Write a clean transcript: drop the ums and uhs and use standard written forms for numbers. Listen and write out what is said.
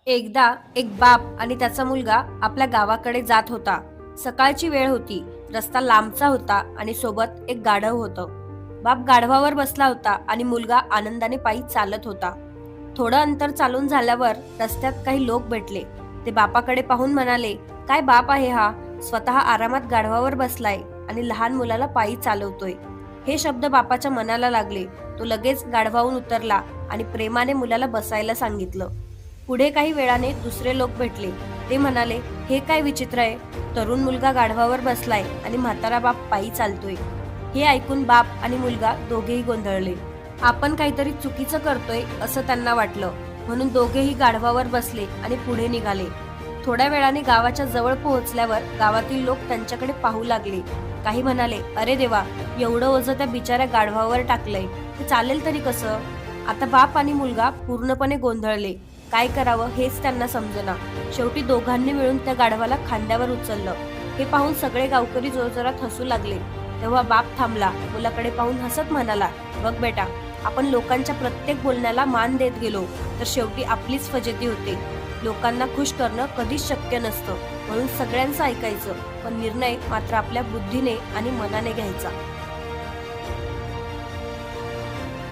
एकदा एक बाप आणि त्याचा मुलगा आपल्या गावाकडे जात होता. सकाळची वेळ होती. रस्ता लांबचा होता आणि सोबत एक गाढव होतं. बाप गाढवावर बसला होता आणि मुलगा आनंदाने पायी चालत होता. थोडं अंतर चालून झाल्यावर रस्त्यात काही लोक भेटले. ते बापाकडे पाहून म्हणाले, "काय बाप आहे हा? स्वतः आरामात गाढवावर बसलाय आणि लहान मुलाला पायी चालवतोय." हे शब्द बापाच्या मनाला लागले. तो लगेच गाढवाहून उतरला आणि प्रेमाने मुलाला बसायला सांगितलं. पुढे काही वेळाने दुसरे लोक भेटले. ते म्हणाले, "हे काय विचित्र आहे? तरुण मुलगा गाढवावर बसलाय आणि म्हातारा बाप पायी चालतोय." हे ऐकून बाप आणि मुलगा दोघेही गोंधळले. आपण काहीतरी चुकीचं करतोय असं त्यांना वाटलं. म्हणून दोघेही गाढवावर बसले आणि पुढे निघाले. थोड्या वेळाने गावाच्या जवळ पोहोचल्यावर गावातील लोक त्यांच्याकडे पाहू लागले. काही म्हणाले, "अरे देवा, एवढं ओझं त्या बिचाऱ्या गाढवावर टाकलंय, ते चालेल तरी कसं?" आता बाप आणि मुलगा पूर्णपणे गोंधळले. काय करावं हेच त्यांना समजेना. शेवटी दोघांनी मिळून त्या गाढवाला खांद्यावर उचललं. हे पाहून सगळे गावकरी जोरजोरात हसू लागले. तेव्हा बाप थांबला, मुलाकडे पाहून हसत म्हणाला, "बघ बेटा, आपण लोकांच्या प्रत्येक बोलण्याला मान देत गेलो तर शेवटी आपलीच फजिती होते. लोकांना खुश करणं कधीच शक्य नसतं. म्हणून सगळ्यांचं ऐकायचं, पण निर्णय मात्र आपल्या बुद्धीने आणि मनाने घ्यायचा."